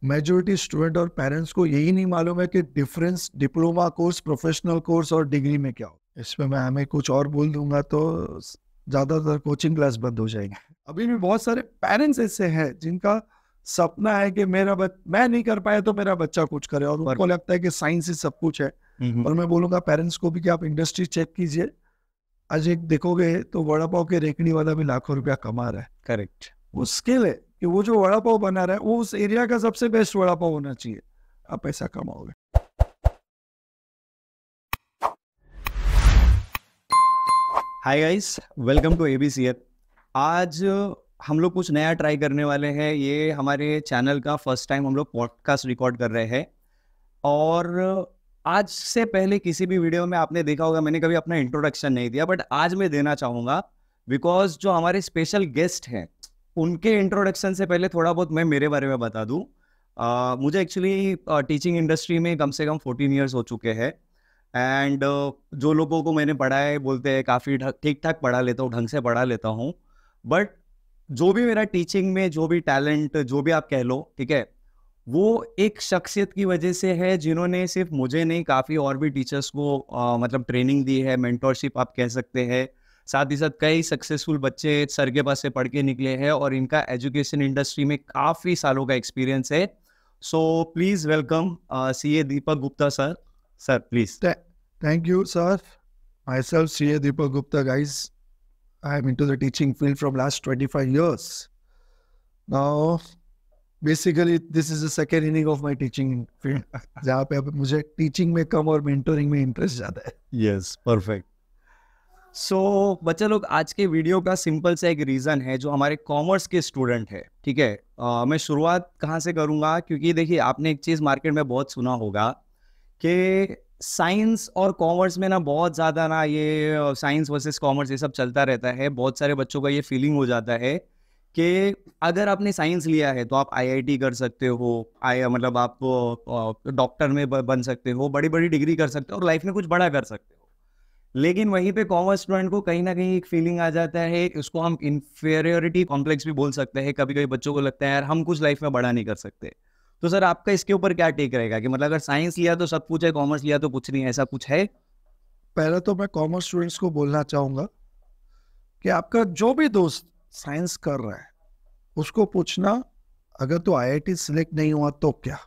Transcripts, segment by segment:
Majority student और parents को यही नहीं मालूम है कि difference diploma course, professional course और डिग्री में क्या हो। इसमें मैं हमें कुछ और बोल दूंगा तो ज्यादातर कोचिंग क्लास बंद हो जाएंगे। अभी भी बहुत सारे पेरेंट्स ऐसे हैं जिनका सपना है कि मैं नहीं कर पाया तो मेरा बच्चा कुछ करे, और उनको लगता है कि साइंस ही सब कुछ है। और मैं बोलूंगा पेरेंट्स को भी कि आप इंडस्ट्री चेक कीजिए। आज एक देखोगे तो वड़ा पाव के रेकड़ी वाला भी लाखों रुपया कमा रहा है। करेक्ट। वो स्किल है कि वो जो वड़ा पाव बना रहा है वो उस एरिया का सबसे बेस्ट वड़ा पाव होना चाहिए, आप पैसा कमाओगे। Hi guys, welcome to ABCF. आज हम लोग कुछ नया ट्राई करने वाले हैं। ये हमारे चैनल का फर्स्ट टाइम हम लोग पॉडकास्ट रिकॉर्ड कर रहे हैं। और आज से पहले किसी भी वीडियो में आपने देखा होगा मैंने कभी अपना इंट्रोडक्शन नहीं दिया, बट आज मैं देना चाहूँगा बिकॉज जो हमारे स्पेशल गेस्ट हैं उनके इंट्रोडक्शन से पहले थोड़ा बहुत मैं मेरे बारे में बता दूँ। मुझे एक्चुअली टीचिंग इंडस्ट्री में कम से कम 14 ईयर्स हो चुके हैं। एंड जो लोगों को मैंने पढ़ा है बोलते हैं काफ़ी ठीक ठाक पढ़ा लेता हूँ, ढंग से पढ़ा लेता हूँ। बट जो भी मेरा टीचिंग में जो भी टैलेंट, जो भी आप कह लो, ठीक है, वो एक शख्सियत की वजह से है जिन्होंने सिर्फ मुझे नहीं काफ़ी और भी टीचर्स को मतलब ट्रेनिंग दी है, मेंटोरशिप आप कह सकते हैं। साथ ही साथ कई सक्सेसफुल बच्चे सर के पास से पढ़ के निकले हैं और इनका एजुकेशन इंडस्ट्री में काफ़ी सालों का एक्सपीरियंस है। So please welcome CA Deepak Gupta sir. Sir, please. Thank you, sir. Myself, CA Deepak Gupta, guys. I am into the teaching field from last 25 years. Now, basically, this is the second inning of my teaching field. जहाँ पे अब मुझे teaching में कम और mentoring में interest ज़्यादा है। Yes, perfect. So, बच्चे लोग, आज के वीडियो का सिंपल सा एक रीज़न है जो हमारे कॉमर्स के स्टूडेंट है, ठीक है। मैं शुरुआत कहाँ से करूँगा, क्योंकि देखिए आपने एक चीज़ मार्केट में बहुत सुना होगा कि साइंस और कॉमर्स में ना बहुत ज़्यादा ना ये साइंस वर्सेस कॉमर्स ये सब चलता रहता है। बहुत सारे बच्चों का ये फीलिंग हो जाता है कि अगर आपने साइंस लिया है तो आप आईआईटी कर सकते हो, मतलब आप डॉक्टर में बन सकते हो, बड़ी बड़ी डिग्री कर सकते हो और लाइफ में कुछ बड़ा कर सकते हो। लेकिन वहीं पे कॉमर्स स्टूडेंट को कहीं ना कहीं एक फीलिंग आ जाता है, उसको हम इन्फीरियोरिटी कॉम्प्लेक्स भी बोल सकते हैं। कभी कभी बच्चों को लगता है यार हम कुछ लाइफ में बड़ा नहीं कर सकते। तो सर आपका इसके ऊपर क्या टेक रहेगा कि मतलब अगर साइंस लिया तो सब कुछ है, कॉमर्स लिया तो कुछ नहीं, ऐसा कुछ है? पहले तो मैं कॉमर्स स्टूडेंट्स को बोलना चाहूँगा कि आपका जो भी दोस्त साइंस कर रहा है उसको पूछना, अगर तो आईआईटी सिलेक्ट नहीं हुआ तो क्या,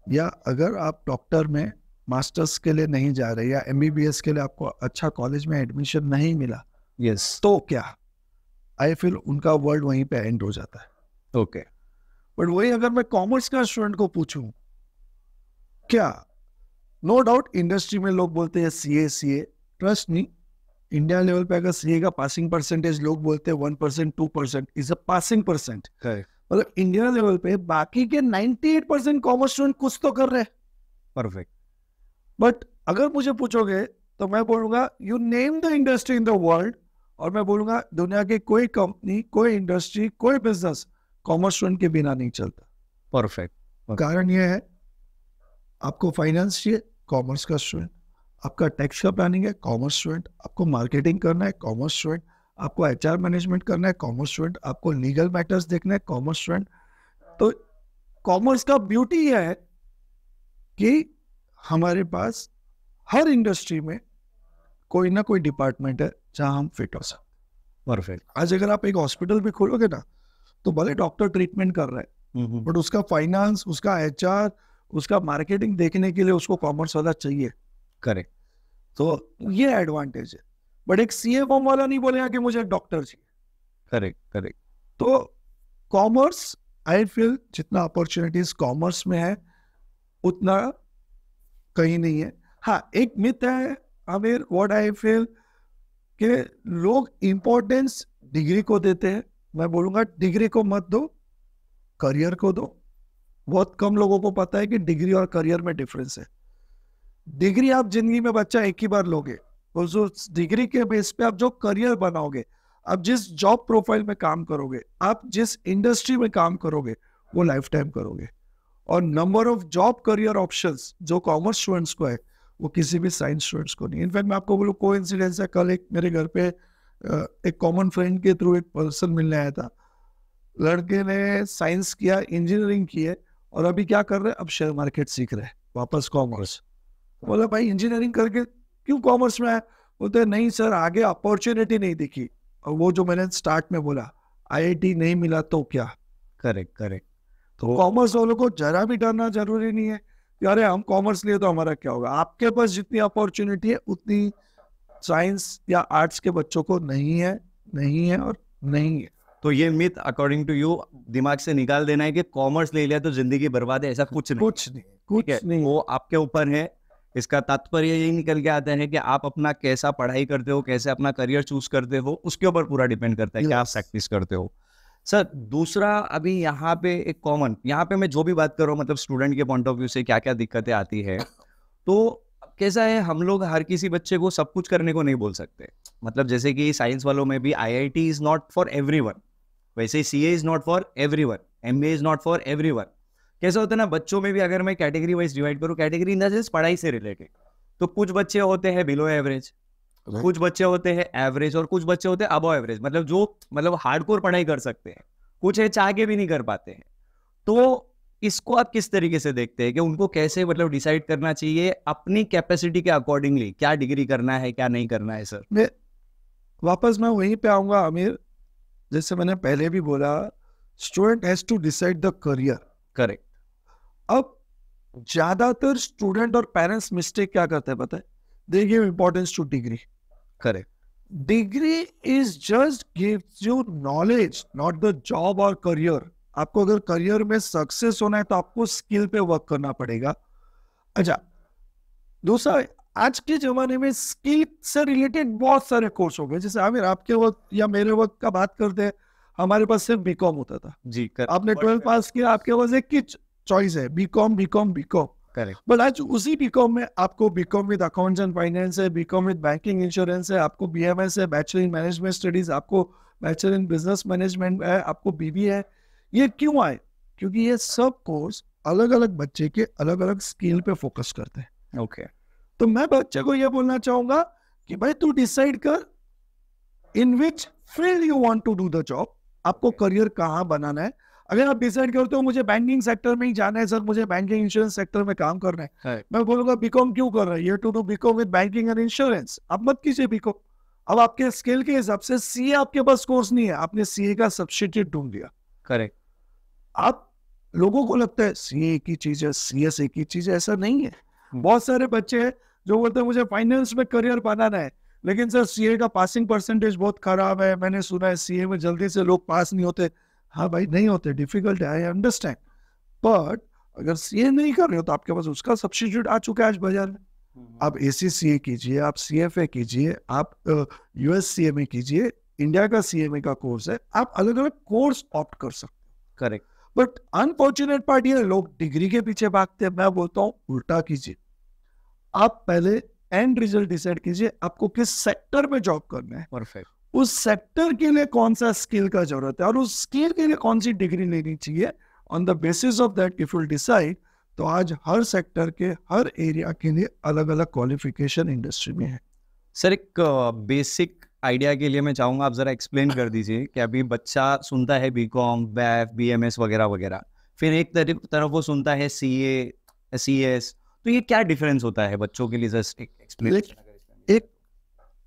या अगर आप डॉक्टर में मास्टर्स के लिए नहीं जा रहे या एमबीबीएस के लिए आपको अच्छा कॉलेज में एडमिशन नहीं मिला, यस, तो क्या। आई फील उनका वर्ल्ड वहीं पे एंड हो जाता है। ओके। बट वही अगर मैं कॉमर्स का स्टूडेंट को पूछूं, क्या, नो डाउट इंडस्ट्री में लोग बोलते हैं सीए, ट्रस्ट नहीं, इंडिया लेवल पे अगर सीए का पासिंग परसेंटेज लोग बोलते हैं 1%, 2% इज अ पासिंग परसेंट। मतलब इंडिया लेवल पे बाकी के 98% कॉमर्स स्टूडेंट कुछ तो कर रहे हैं। परफेक्ट। बट अगर मुझे पूछोगे तो मैं बोलूंगा you name the industry in the world, और मैं बोलूंगा दुनिया की कोई कंपनी, कोई इंडस्ट्री, कोई बिजनेस कॉमर्स स्टूडेंट के बिना नहीं चलता। परफेक्ट। कारण यह है, आपको फाइनेंस चाहिए, कॉमर्स का स्टूडेंट, आपका टैक्स का प्लानिंग है, कॉमर्स स्टूडेंट, आपको मार्केटिंग करना है, कॉमर्स स्टूडेंट, आपको एचआर मैनेजमेंट करना है, कॉमर्स स्टूडेंट, आपको लीगल मैटर्स देखना है, कॉमर्स स्टूडेंट। तो कॉमर्स का ब्यूटी यह है कि हमारे पास हर इंडस्ट्री में कोई ना कोई डिपार्टमेंट है जहां हम फिट हो सकते। परफेक्ट। आज अगर आप एक हॉस्पिटल भी खोलोगे ना, तो भले डॉक्टर ट्रीटमेंट कर रहा है बट उसका फाइनेंस, उसका एचआर, उसका मार्केटिंग देखने के लिए उसको कॉमर्स वाला चाहिए। करेक्ट। तो ये एडवांटेज है। बट एक सीए फॉर्म वाला नहीं बोलेगा कि मुझे डॉक्टर चाहिए। करेक्ट। तो कॉमर्स, आई फील जितना अपॉर्चुनिटीज कॉमर्स में है उतना कहीं नहीं है। हाँ, एक मिथ है आमिर, व्हाट आई फील, कि लोग इंपॉर्टेंस डिग्री को देते हैं। मैं बोलूंगा डिग्री को मत दो, करियर को दो। बहुत कम लोगों को पता है कि डिग्री और करियर में डिफरेंस है। डिग्री आप जिंदगी में बच्चा एक ही बार लोगे, और जो डिग्री के बेस पे आप जो करियर बनाओगे, आप जिस जॉब प्रोफाइल में काम करोगे, आप जिस इंडस्ट्री में काम करोगे, वो लाइफ टाइम करोगे। और number of job career options जो कॉमर्स स्टूडेंट्स को है वो किसी भी साइंस स्टूडेंट्स को नहीं। इनफैक्ट मैं आपको बोलूँ, कोइंसिडेंस है, कल एक मेरे घर पे एक कॉमन फ्रेंड के थ्रू एक पर्सन मिलने आया था। लड़के ने साइंस किया, इंजीनियरिंग की है, और अभी क्या कर रहे हैं, अब शेयर मार्केट सीख रहे हैं, वापस कॉमर्स। बोला भाई इंजीनियरिंग करके क्यों कॉमर्स में आया? बोलते नहीं सर, आगे अपॉर्चुनिटी नहीं दिखी। और वो जो मैंने स्टार्ट में बोला, आईआईटी नहीं मिला तो क्या। Correct correct. तो कॉमर्स वालों को जरा भी डरना जरूरी नहीं है कि अरे हम कॉमर्स लिए तो हमारा क्या होगा। आपके पास जितनी अपॉर्चुनिटी है उतनी साइंस या आर्ट्स के बच्चों को नहीं है, नहीं है और नहीं है। तो ये मिथ अकॉर्डिंग टू यू दिमाग से निकाल देना है कि कॉमर्स ले लिया तो जिंदगी बर्बाद है, ऐसा कुछ नहीं। कुछ नहीं, कुछ नहीं। वो आपके ऊपर है। इसका तात्पर्य यही निकल के आता है कि आप अपना कैसा पढ़ाई करते हो, कैसे अपना करियर चूज करते हो, उसके ऊपर पूरा डिपेंड करता है कि आप प्रैक्टिस करते हो। सर दूसरा, अभी यहाँ पे एक कॉमन, यहाँ पे मैं जो भी बात कर रहा हूँ मतलब स्टूडेंट के पॉइंट ऑफ व्यू से क्या क्या दिक्कतें आती है, तो कैसा है, हम लोग हर किसी बच्चे को सब कुछ करने को नहीं बोल सकते। मतलब जैसे कि साइंस वालों में भी IIT is not for everyone, वैसे ही CA is not for everyone, MBA is not for everyone. कैसा होता है ना, बच्चों में भी अगर मैं कैटेगरी वाइज डिवाइड करूँ, कैटेगरी इन द सेंस पढ़ाई से रिलेटेड, तो कुछ बच्चे होते हैं बिलो एवरेज, कुछ बच्चे होते हैं एवरेज, और कुछ बच्चे होते हैं अबव एवरेज, मतलब जो मतलब हार्डकोर पढ़ाई कर सकते हैं, कुछ है चाह के भी नहीं कर पाते हैं। तो इसको आप किस तरीके से देखते हैं कि उनको कैसे मतलब डिसाइड करना चाहिए अपनी कैपेसिटी के अकॉर्डिंगली, क्या डिग्री करना है क्या नहीं करना है? सर मैं वहीं पे आऊंगा आमिर, जैसे मैंने पहले भी बोला, student has to decide the career. Correct. अब ज्यादातर स्टूडेंट और पेरेंट्स मिस्टेक क्या करते हैं पता है, they give importance two degree. Correct. Degree is just gives you knowledge, not the job और करियर। आपको अगर करियर में सक्सेस होना है तो आपको स्किल पे वर्क करना पड़ेगा। अच्छा, दूसरा, आज के जमाने में स्किल से रिलेटेड बहुत सारे कोर्स हो गए। जैसे आमिर आपके वक्त या मेरे वक्त का बात करते हैं, हमारे पास सिर्फ बीकॉम होता था जी। आपने 12 पास किया, आपके पास एक ही चॉइस है, BCom BCom BCom. Correct. But आज उसी बीकॉम में आपको BCom with accounts and finance है, बीकॉम विद बैंकिंग इंश्योरेंस है, आपको बीएमएस है, बैचलर इन मैनेजमेंट स्टडीज, आपको बैचलर इन बिजनेस मैनेजमेंट है, आपको बीबीए है। ये क्यों आए? क्योंकि ये सब कोर्स अलग अलग बच्चे के अलग अलग स्किल पे फोकस करते हैं। ओके। तो मैं बच्चे को ये बोलना चाहूंगा कि भाई तू डिसाइड कर in which field you want to do the job, आपको करियर कहाँ बनाना है। अगर आप डिसाइड करते हो मुझे बैंकिंग सेक्टर में ही जाना है सर, मुझे बैंकिंग इंश्योरेंस सेक्टर में काम करना है, मैं बोलूंगा बीकॉम क्यों कर रहा है, ये to do BCom with banking and insurance. आप मत कीजिए बीकॉम। अब आपके स्किल के हिसाब से सीए आपके पास कोर्स नहीं है, आपने सीए का सब्स्टिट्यूट ढूंढ लिया। करेक्ट। आप लोगों को लगता है सीए एक ही चीज है, सीएस एक ही चीज है, ऐसा नहीं है। बहुत सारे बच्चे हैं जो बोलते हैं मुझे फाइनेंस में करियर बनाना है, लेकिन सर सीए का पासिंग परसेंटेज बहुत खराब है, मैंने सुना है सीए में जल्दी से लोग पास नहीं होते। हाँ भाई नहीं होते, डिफिकल्ट है, आई अंडरस्टैंड। बट अगर सीए नहीं कर रहे हो तो आपके पास उसका सब्स्टिट्यूट आ चुका है आज बाजार में। आप एसीसीए कीजिए, आप सीएफए कीजिए, आप यूएससीएमए कीजिए, इंडिया का सीएमए का कोर्स है, आप अलग अलग कोर्स ऑप्ट कर सकते हो। करेक्ट। बट अनफॉर्चुनेट पार्ट ये, लोग डिग्री के पीछे भागते हैं। मैं बोलता हूँ उल्टा कीजिए, आप पहले एंड रिजल्ट डिसाइड कीजिए, आपको किस सेक्टर में जॉब करना है, परफेक्ट, उस सेक्टर के लिए कौन सा स्किल का जरूरत है और उस स्किल के लिए कौन सी डिग्री लेनी चाहिए। On the basis of that if you decide, तो आज हर सेक्टर के हर एरिया के लिए अलग अलग क्वालिफिकेशन इंडस्ट्री में है। सर एक बेसिक आइडिया के लिए मैं चाहूंगा आप जरा एक्सप्लेन कर दीजिए कि अभी बच्चा सुनता है बीकॉम, बैफ, बीएमएस वगैरह वगैरह, फिर एक तरफ वो सुनता है सीए, सीएस, तो ये क्या डिफरेंस होता है बच्चों के लिए? Just explain. एक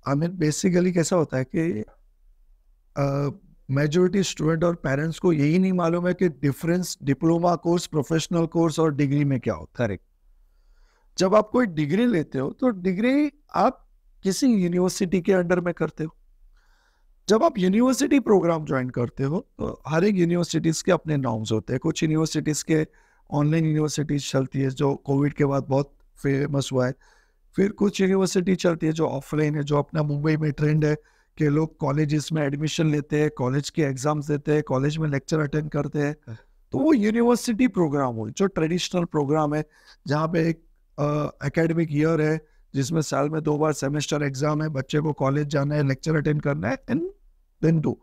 आमिर, बेसिकली कैसा होता है कि मेजॉरिटी स्टूडेंट और पेरेंट्स को यही नहीं मालूम है कि difference diploma course, professional course और डिग्री में क्या होता है। करेक्ट। जब आप कोई डिग्री लेते हो तो डिग्री आप किसी यूनिवर्सिटी के अंडर में करते हो। जब आप यूनिवर्सिटी प्रोग्राम ज्वाइन करते हो तो हर एक यूनिवर्सिटीज के अपने नॉर्म्स होते हैं। कुछ यूनिवर्सिटीज के ऑनलाइन यूनिवर्सिटीज चलती है जो कोविड के बाद बहुत फेमस हुआ है। फिर कुछ यूनिवर्सिटी चलती है जो ऑफलाइन है, जो अपना मुंबई में ट्रेंड है कि लोग कॉलेजेस में एडमिशन लेते हैं, कॉलेज के एग्जाम्स देते हैं, कॉलेज में लेक्चर अटेंड करते हैं। तो वो यूनिवर्सिटी प्रोग्राम हो जो ट्रेडिशनल प्रोग्राम है, जहाँ पे एक एकेडमिक ईयर है जिसमें साल में 2 बार सेमेस्टर एग्जाम है, बच्चे को कॉलेज जाना है, लेक्चर अटेंड करना है एंड देन डू।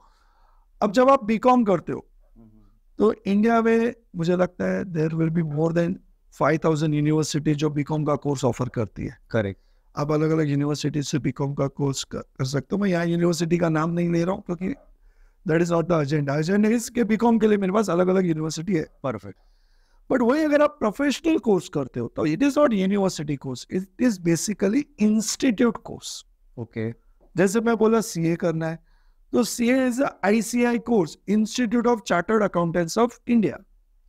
अब जब आप बीकॉम करते हो तो इंडिया में मुझे लगता है there will be more than 5000 university जो बीकॉम का कोर्स ऑफर करती है। करेक्ट। आप अलग अलग यूनिवर्सिटी से बीकॉम का कोर्स कर सकते हो। मैं यहाँ यूनिवर्सिटी का नाम नहीं ले रहा हूँ क्योंकि that is not the agenda. Agenda is के बीकॉम के लिए मेरे पास अलग अलग यूनिवर्सिटी है. परफेक्ट. बट वही अगर आप प्रोफेशनल कोर्स करते हो तो it is not university course, it is basically institute course. Okay. जैसे मैं बोला सीए करना है तो CA is ICI course, institute of chartered accountants of India.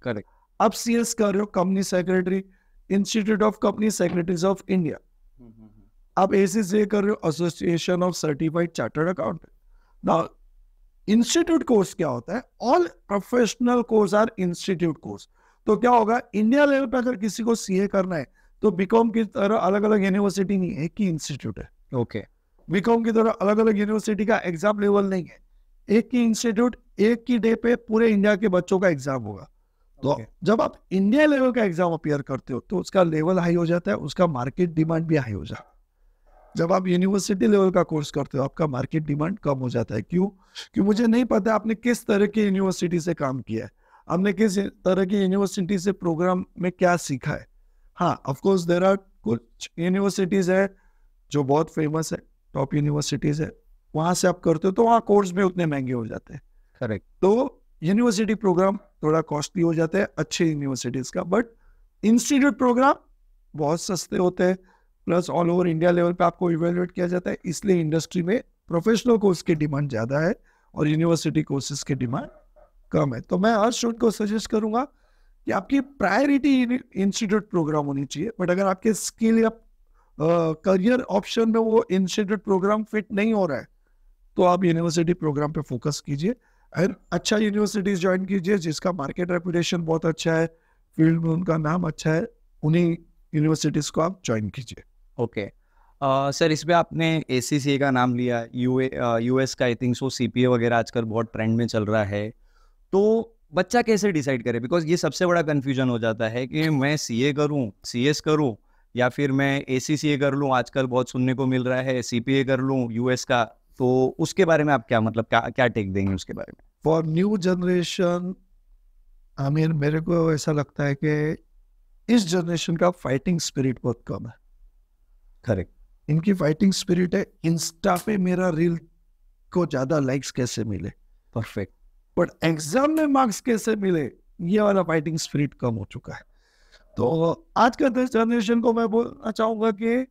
Correct. आप सीएस कर रहे हो, company secretary, institute of company secretaries of India. आप एसीसीए कर रहे हो, association of certified chartered accountant. Now institute course क्या होता है? All professional course are institute course. तो क्या होगा, इंडिया लेवल पे अगर किसी को सीए करना है तो बीकॉम की तरह अलग अलग यूनिवर्सिटी नहीं, एक ही इंस्टीट्यूट है. ओके. बीकॉम की तरह अलग अलग यूनिवर्सिटी का एग्जाम लेवल नहीं है, एक ही इंस्टीट्यूट एक ही डे पे पूरे इंडिया के बच्चों का एग्जाम होगा. तो जब आप इंडिया लेवल का एग्जाम अपियर करते हो तो उसका लेवल हाई हो जाता है, उसका मार्केट डिमांड भी हाई हो जाता है. जब आप यूनिवर्सिटी लेवल का कोर्स करते हो आपका मार्केट डिमांड कम हो जाता है. क्यों? क्योंकि मुझे नहीं पता आपने किस तरह की यूनिवर्सिटी से काम किया है, आपने किस तरह की यूनिवर्सिटी से प्रोग्राम में क्या सीखा है. हाँ, ऑफ कोर्स देयर आर कुछ यूनिवर्सिटीज है जो बहुत फेमस है, टॉप यूनिवर्सिटीज है, वहां से आप करते हो तो वहाँ कोर्स में उतने महंगे हो जाते हैं. करेक्ट. तो यूनिवर्सिटी प्रोग्राम थोड़ा कॉस्टली हो जाता है अच्छे यूनिवर्सिटीज का, बट इंस्टीट्यूट प्रोग्राम बहुत सस्ते होते हैं, plus all over India level पे आपको इवेल्युएट किया जाता है. इसलिए इंडस्ट्री में प्रोफेशनल कोर्स की डिमांड ज़्यादा है और यूनिवर्सिटी कोर्सेज की डिमांड कम है. तो मैं हर स्टूडेंट को सजेस्ट करूंगा कि आपकी प्रायोरिटी इंस्टीट्यूट प्रोग्राम होनी चाहिए. बट अगर आपके स्किल या करियर ऑप्शन में वो इंस्टीट्यूट प्रोग्राम फिट नहीं हो रहा है तो आप यूनिवर्सिटी प्रोग्राम पे फोकस कीजिए और अच्छा यूनिवर्सिटीज ज्वाइन कीजिए जिसका मार्केट रेपुटेशन बहुत अच्छा है, फील्ड में उनका नाम अच्छा है, उन्हीं यूनिवर्सिटीज को आप ज्वाइन कीजिए. ओके. सर इसमें आपने ACCA का नाम लिया, यूएस का आई थिंक सो CPA वगैरह आजकल बहुत ट्रेंड में चल रहा है. तो बच्चा कैसे डिसाइड करे? बिकॉज ये सबसे बड़ा कन्फ्यूजन हो जाता है कि मैं CA करूँ, CS करूँ या फिर मैं ACCA कर लूँ. आजकल बहुत सुनने को मिल रहा है CPA कर लूँ US का. तो उसके बारे में आप क्या मतलब क्या टेक देंगे उसके बारे में? फॉर न्यू जनरेशन आमिर, मेरे को ऐसा लगता है कि इस जनरेशन का फाइटिंग स्पिरिट बहुत कम है. करेक्ट. इनकी फाइटिंग स्पिरिट है इंस्टा पे मेरा रील को ज्यादा लाइक्स कैसे मिले, परफेक्ट, बट एग्जाम में मार्क्स कैसे मिले, ये वाला फाइटिंग स्पिरिट कम हो चुका है. तो आज का जनरेशन को मैं बोलना चाहूंगा कि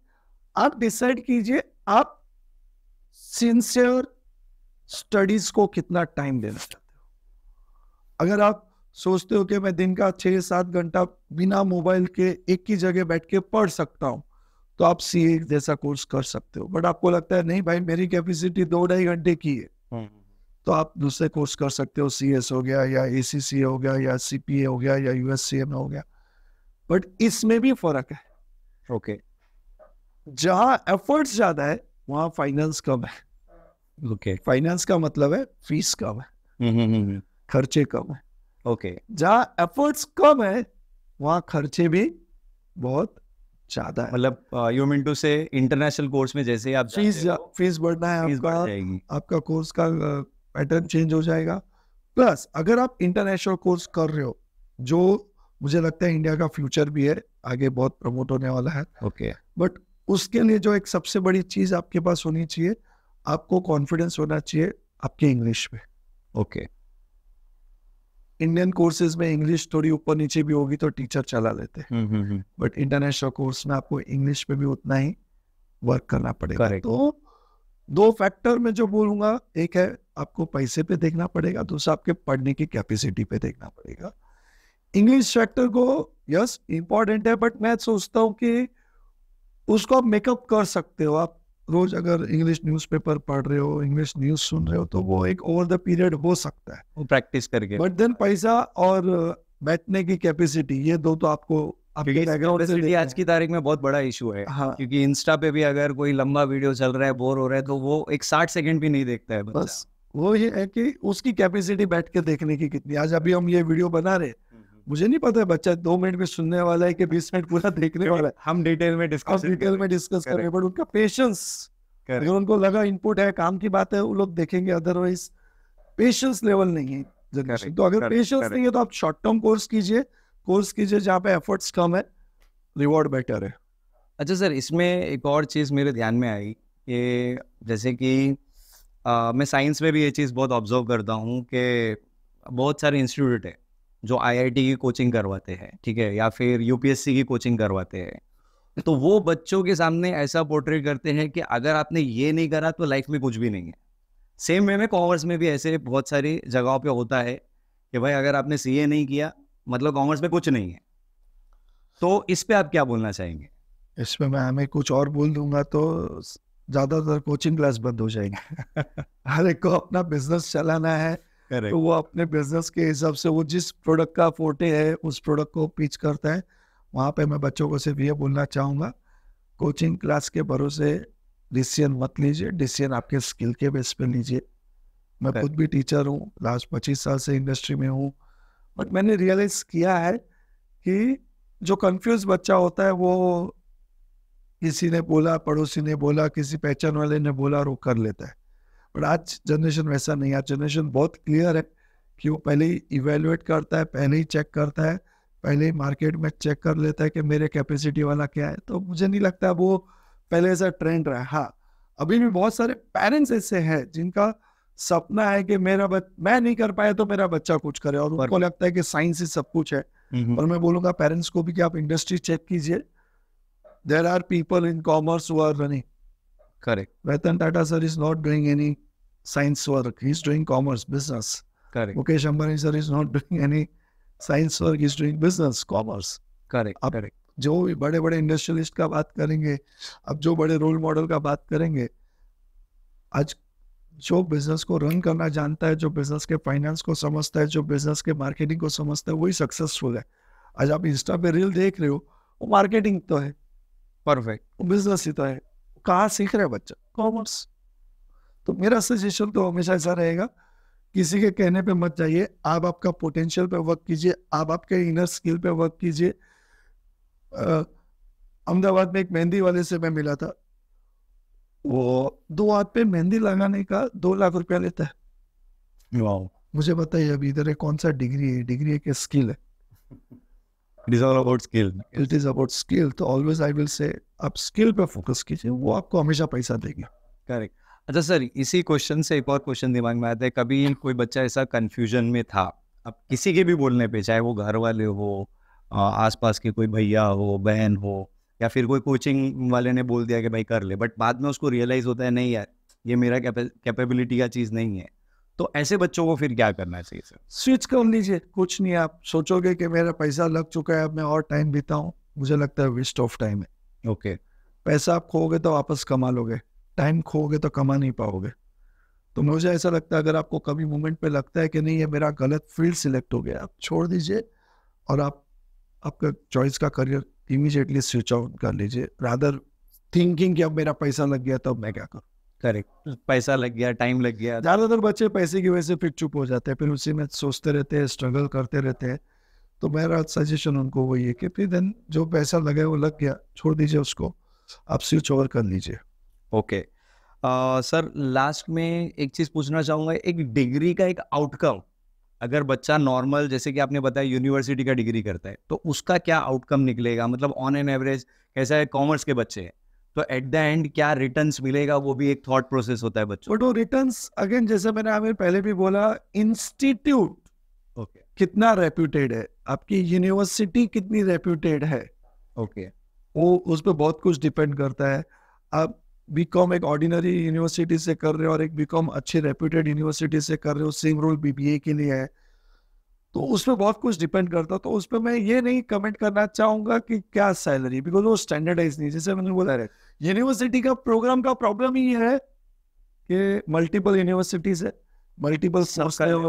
आप डिसाइड कीजिए आप सिंसियर स्टडीज को कितना टाइम देना चाहते हो. अगर आप सोचते हो कि मैं दिन का 6-7 घंटा बिना मोबाइल के एक ही जगह बैठ के पढ़ सकता हूँ तो आप सीए जैसा कोर्स कर सकते हो. बट आपको लगता है नहीं भाई मेरी कैपेसिटी 2-2.5 घंटे की है तो आप दूसरे कोर्स कर सकते हो. CS हो गया या ACCA हो गया या CPA हो गया या USCM हो गया. बट इसमें भी फर्क है. ओके. जहां एफर्ट्स ज्यादा है वहां फाइनेंस कम है. ओके. फाइनेंस का मतलब है फीस कम है, खर्चे कम है. ओके. जहां एफर्ट्स कम है वहां खर्चे भी बहुत ज्यादा है. मतलब यू मीन टू से इंटरनेशनल कोर्स में जैसे आप फीस बढ़ना है, फीस बढ़ जाएगी, आपका कोर्स का पैटर्न चेंज हो जाएगा. प्लस अगर आप इंटरनेशनल कोर्स कर रहे हो जो मुझे लगता है इंडिया का फ्यूचर भी है, आगे बहुत प्रमोट होने वाला है. ओके. बट उसके लिए जो एक सबसे बड़ी चीज आपके पास होनी चाहिए, आपको कॉन्फिडेंस होना चाहिए आपके इंग्लिश पे. ओके. इंडियन कोर्सेज में इंग्लिश थोड़ी ऊपर नीचे भी होगी तो टीचर चला लेते हैं, बट इंटरनेशनल कोर्स में आपको इंग्लिश पे भी उतना ही वर्क करना पड़ेगा. तो 2 फैक्टर में जो बोलूंगा, एक है आपको पैसे पे देखना पड़ेगा, दूसरा आपके पढ़ने की कैपेसिटी पे देखना पड़ेगा. इंग्लिश फैक्टर को यस इम्पोर्टेंट है, बट मैं सोचता हूँ कि उसको आप मेकअप कर सकते हो. आप रोज अगर इंग्लिश न्यूज़पेपर पढ़ रहे हो, इंग्लिश न्यूज़ सुन रहे हो तो वो एक ओवर द पीरियड हो सकता है, वो प्रैक्टिस करके. बट देन पैसा और बैठने की कैपेसिटी, ये दो तो आपको आपके बैकग्राउंड से आज की तारीख में बहुत बड़ा इशू है. हाँ. क्योंकि इंस्टा पे भी अगर कोई लंबा वीडियो चल रहा है, बोर हो रहा है, तो वो एक 60 सेकंड भी नहीं देखता है. बस वो ये है कि उसकी कैपेसिटी बैठ के देखने की कितनी. आज अभी हम ये वीडियो बना रहे, मुझे नहीं पता है बच्चा 2 मिनट में सुनने वाला है कि 20 मिनट पूरा देखने वाला है. हम डिटेल में डिस्कस कर रहे हैं, बट उनका पेशेंस, अगर उनको लगा इनपुट है, काम की बात है, वो लोग देखेंगे. अदरवाइज पेशेंस लेवल नहीं है जनरेशन. तो अगर पेशेंस नहीं है तो आप शॉर्ट टर्म कोर्स कीजिए जहाँ पे एफर्ट्स कम है, रिवॉर्ड बेटर है. अच्छा सर, इसमें एक और चीज़ मेरे ध्यान में आई कि जैसे कि मैं साइंस में भी ये चीज़ बहुत ऑब्जर्व करता हूँ कि बहुत सारे इंस्टीट्यूट है जो आईआईटी की कोचिंग करवाते हैं, ठीक है, या फिर यूपीएससी की कोचिंग करवाते हैं। तो वो बच्चों के सामने ऐसा पोर्ट्रेट करते हैं कि अगर आपने ये नहीं करा तो लाइफ में कुछ भी नहीं है। सेम वे में कॉमर्स में भी ऐसे बहुत सारी जगहों पे होता है कि भाई अगर आपने सीए नहीं किया मतलब कॉमर्स में कुछ नहीं है। तो इस पे आप क्या बोलना चाहेंगे? इसमें मैं हमें कुछ और बोल दूंगा तो ज़्यादातर कोचिंग क्लास बंद हो जाएंगे। हर एक को अपना बिजनेस चलाना है, तो वो अपने बिजनेस के हिसाब से वो जिस प्रोडक्ट का फोटे है उस प्रोडक्ट को पिच करता है। वहाँ पे मैं बच्चों को सिर्फ ये बोलना चाहूँगा, कोचिंग क्लास के भरोसे डिसीजन मत लीजिए, डिसीजन आपके स्किल के बेस पे लीजिए। मैं Correct. खुद भी टीचर हूँ, लास्ट 25 साल से इंडस्ट्री में हूँ, बट मैंने रियलाइज किया है कि जो कंफ्यूज बच्चा होता है वो किसी ने बोला, पड़ोसी ने बोला, किसी पहचान वाले ने बोला और वो कर लेता है। बट आज जनरेशन वैसा नहीं है। आज जनरेशन बहुत क्लियर है कि वो पहले ही इवेल्युएट करता है, पहले ही चेक करता है, पहले ही मार्केट में चेक कर लेता है कि मेरे कैपेसिटी वाला क्या है। तो मुझे नहीं लगता वो पहले ऐसा ट्रेंड रहा है। हाँ, अभी भी बहुत सारे पेरेंट्स ऐसे हैं जिनका सपना है कि मैं नहीं कर पाया तो मेरा बच्चा कुछ करे, और उनको लगता है कि साइंस ही सब कुछ है। और मैं बोलूँगा पेरेंट्स को भी कि आप इंडस्ट्री चेक कीजिए। There are people in commerce who are running. Correct. Ratan Tata sir is not doing any science work. He's doing commerce, business. Correct. Mukesh Ambani sir is not doing any science work. He's doing business, commerce. Correct. अब Correct. जो बड़े बड़े industrialist का बात करेंगे, अब जो बड़े रोल मॉडल का बात करेंगे, आज जो बिजनेस को रन करना जानता है, जो बिजनेस के फाइनेंस को समझता है, जो बिजनेस के मार्केटिंग को समझता है, वही सक्सेसफुल है। आज आप इंस्टा पे रील देख रहे हो, वो मार्केटिंग तो है, परफेक्ट, बिजनेस ही तो है। कहाँ सीख रहा है बच्चा? कॉमर्स। तो मेरा सजेशन तो हमेशा ऐसा रहेगा, किसी के कहने पे मत जाइए, आप आपका पोटेंशियल पे वर्क कीजिए, आप आपके इनर स्किल पे वर्क कीजिए। अहमदाबाद में एक मेहंदी वाले से मैं मिला था, वो 2 हाथ पे मेहंदी लगाने का 2 लाख रुपया लेता है। वाओ। मुझे बताइए अभी इधर कौन सा डिग्री है? डिग्री है कि स्किल है? It is all about skill. It is about skill. तो ऑलवेज आई विल से आप स्किल पे फोकस कीजिए, वो आपको हमेशा पैसा देगी। करेक्ट। अच्छा सर, इसी क्वेश्चन से एक और क्वेश्चन दिमाग में आता है, कभी कोई बच्चा ऐसा कंफ्यूजन में था, अब किसी के भी बोलने पे, चाहे वो घर वाले हो, आसपास के कोई भैया हो, बहन हो, या फिर कोई कोचिंग वाले ने बोल दिया कि भाई कर ले, बट बाद में उसको रियलाइज होता है नहीं यार ये मेरा कैपेबिलिटी का चीज़ नहीं है, तो ऐसे बच्चों को फिर क्या करना चाहिए सर? स्विच कर लीजिए, कुछ नहीं। आप सोचोगे कि मेरा पैसा लग चुका है, अब मैं और टाइम बिताऊं, मुझे लगता है वेस्ट ऑफ टाइम है। ओके। पैसा आप खोओगे तो वापस कमा लोगे, टाइम खोओगे तो कमा नहीं पाओगे। तो मुझे ऐसा लगता है अगर आपको कभी मोमेंट पे लगता है कि नहीं ये मेरा गलत फील्ड सिलेक्ट हो गया, आप छोड़ दीजिए और आप आपका चॉइस का करियर इमीडिएटली स्विच आउट कर लीजिए, रादर थिंकिंग कि अब मेरा पैसा लग गया तो मैं क्या करूँ। करेक्ट, पैसा लग गया, टाइम लग गया। ज़्यादातर बच्चे पैसे की वजह से फिर चुप हो जाते हैं, फिर उसी में सोचते रहते हैं, स्ट्रगल करते रहते हैं। तो मेरा सजेशन उनको वही है कि फिर देन जो पैसा लगा वो लग गया, छोड़ दीजिए उसको, आप स्विच ओवर कर लीजिए। ओके। सर लास्ट में एक चीज़ पूछना चाहूँगा, एक डिग्री का एक आउटकम, अगर बच्चा नॉर्मल जैसे कि आपने बताया यूनिवर्सिटी का डिग्री करता है तो उसका क्या आउटकम निकलेगा, मतलब ऑन एन एवरेज कैसा है, कॉमर्स के बच्चे हैं तो एट द एंड क्या रिटर्न्स मिलेगा, वो भी एक थॉट प्रोसेस होता है बच्चों। बट वो रिटर्न्स अगेन जैसे मैंने आमिर पहले भी बोला, इंस्टीट्यूट ओके। कितना रेप्यूटेड है, आपकी यूनिवर्सिटी कितनी रेप्यूटेड है, ओके। वो उस पर बहुत कुछ डिपेंड करता है। आप बीकॉम एक ऑर्डिनरी यूनिवर्सिटी से कर रहे हो और एक बीकॉम अच्छी रेप्यूटेड यूनिवर्सिटी से कर रहे हो, सेम रोल बीबीए के लिए है, तो उसमें बहुत कुछ डिपेंड करता है। तो उस पर मैं ये नहीं कमेंट करना चाहूँगा कि क्या सैलरी, बिकॉज वो स्टैंडर्डाइज नहीं। जैसे मैंने बोला है, यूनिवर्सिटी का प्रोग्राम का प्रॉब्लम ही है कि मल्टीपल यूनिवर्सिटीज है, मल्टीपल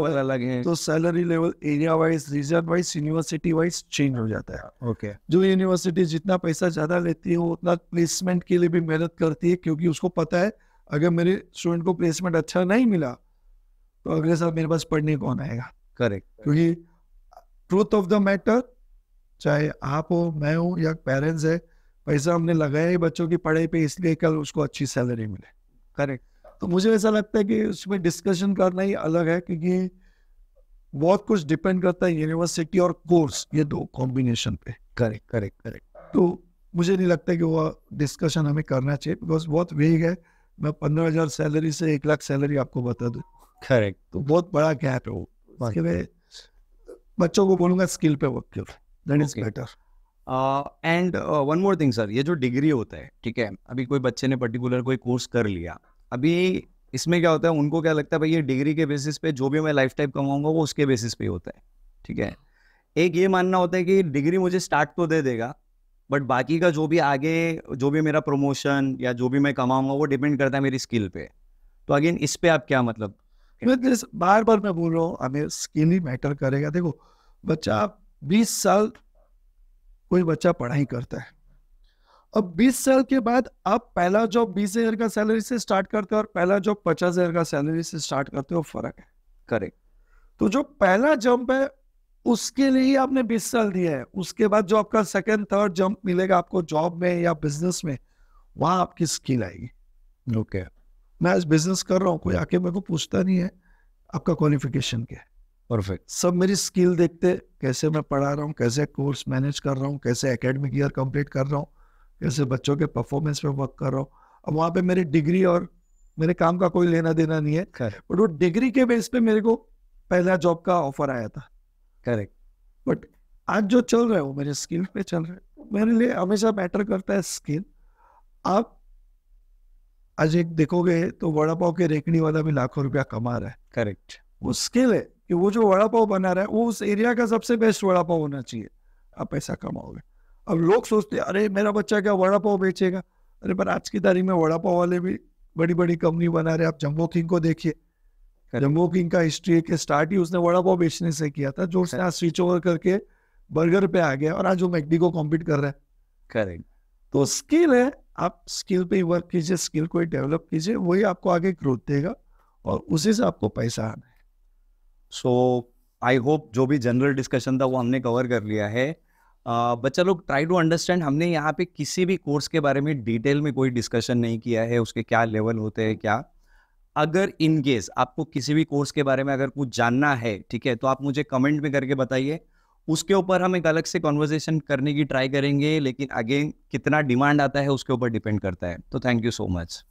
अलग है, तो salary level area wise, region wise, university wise change हो जाता है। ओके। जो यूनिवर्सिटी जितना पैसा ज़्यादा लेती है वो उतना प्लेसमेंट के लिए भी मेहनत करती है, क्योंकि उसको पता है अगर मेरे स्टूडेंट को प्लेसमेंट अच्छा नहीं मिला तो अगले साल मेरे पास पढ़ने कौन आएगा। करेक्ट। क्योंकि ट्रूथ ऑफ द मैटर, चाहे आप हो, मैं हूँ या पेरेंट्स है, पैसा हमने लगाया ही बच्चों की पढ़ाई पे, इसलिए कल उसको अच्छी सैलरी मिले। करेक्ट। तो मुझे ऐसा लगता है कि उसमें डिस्कशन करना ही अलग है, क्योंकि बहुत कुछ डिपेंड करता है यूनिवर्सिटी और कोर्स, ये दो कॉम्बिनेशन पे। करेक्ट। करेक्ट। करेक्ट। तो मुझे नहीं लगता कि वो डिस्कशन हमें करना चाहिए, बिकॉज बहुत वेग है, मैं 15,000 सैलरी से 1 लाख सैलरी आपको बता दूं, करेक्ट। तो बहुत बड़ा गैप है वो। उसके लिए बच्चों को बोलूंगा स्किल पे वर्क करो, that is Okay. Better. And one more thing sir, ये जो डिग्री होता है, ठीक है, अभी कोई बच्चे ने पर्टिकुलर कोई कोर्स कर लिया, अभी इसमें क्या होता है, उनको क्या लगता है भाई ये डिग्री के बेसिस पे जो भी मैं लाइफ टाइम कमाऊंगा वो उसके बेसिस पे ही होता है, ठीक है। एक ये मानना होता है कि डिग्री मुझे स्टार्ट तो दे देगा, बट बाकी का जो भी आगे, जो भी मेरा प्रमोशन या जो भी मैं कमाऊंगा वो डिपेंड करता है मेरी स्किल पे। तो अगेन इस पे आप क्या मतलब? मैं बार बार मैं बोल रहा हूँ, हमें स्किल ही मैटर करेगा। देखो बच्चा 20 साल कोई बच्चा पढ़ाई करता है, अब 20 साल के बाद आप पहला जॉब 20,000 का सैलरी से स्टार्ट करते हो और पहला जॉब 50,000 का सैलरी से स्टार्ट करते हो, फर्क है। करेक्ट। तो जो पहला जंप है उसके लिए ही आपने 20 साल दिया है, उसके बाद जो आपका सेकंड थर्ड जंप मिलेगा आपको जॉब में या बिजनेस में, वहां आपकी स्किल आएगी। ओके। मैं आज बिजनेस कर रहा हूँ, कोई आके मेरे को पूछता नहीं है आपका क्वालिफिकेशन क्या है, परफेक्ट। सब मेरी स्किल देखते, कैसे मैं पढ़ा रहा हूँ, कैसे कोर्स मैनेज कर रहा हूँ, कैसे एकेडमिक ईयर कंप्लीट कर रहा हूँ, कैसे बच्चों के परफॉर्मेंस पे वर्क कर रहा हूँ। अब वहाँ पे मेरी डिग्री और मेरे काम का कोई लेना देना नहीं है, करेक्ट। बट वो डिग्री के बेस पे मेरे को पहला जॉब का ऑफर आया था, करेक्ट। बट आज जो चल रहा है वो मेरे स्किल पे चल रहा है। मेरे लिए हमेशा मैटर करता है स्किल। आप आज एक देखोगे तो वड़ा पाव के रेकड़ी वाला भी लाखों रुपया कमा रहा है, करेक्ट। वो स्किल है कि वो जो वड़ा पाव बना रहा है वो उस एरिया का सबसे बेस्ट वड़ा पाव होना चाहिए, आप पैसा कमाओगे। अब लोग सोचते हैं अरे मेरा बच्चा क्या वड़ा पाव बेचेगा, अरे पर आज की तारीख में वड़ा पाव वाले भी बड़ी बड़ी कंपनी बना रहे हैं। आप जम्बो किंग को देखिए, जम्बो किंग का हिस्ट्री के स्टार्ट ही उसने वड़ा पाव बेचने से किया था, जो उसने आज स्विच ओवर करके बर्गर पे आ गया और आज वो मैकडी को कॉम्पीट कर रहा है। करेक्ट। तो स्किल है, आप स्किल पे ही वर्क कीजिए, स्किल को ही डेवलप कीजिए, वही आपको आगे ग्रोथ देगा और उसी से आपको पैसा आना है। सो आई होप जो भी जनरल डिस्कशन था वो हमने कवर कर लिया है। बच्चा लोग ट्राई टू अंडरस्टैंड, हमने यहाँ पे किसी भी कोर्स के बारे में डिटेल में कोई डिस्कशन नहीं किया है, उसके क्या लेवल होते हैं क्या। अगर इन केस आपको किसी भी कोर्स के बारे में अगर कुछ जानना है, ठीक है, तो आप मुझे कमेंट में करके बताइए, उसके ऊपर हम एक अलग से कॉन्वर्सेशन करने की ट्राई करेंगे, लेकिन अगेन कितना डिमांड आता है उसके ऊपर डिपेंड करता है। तो थैंक यू सो मच।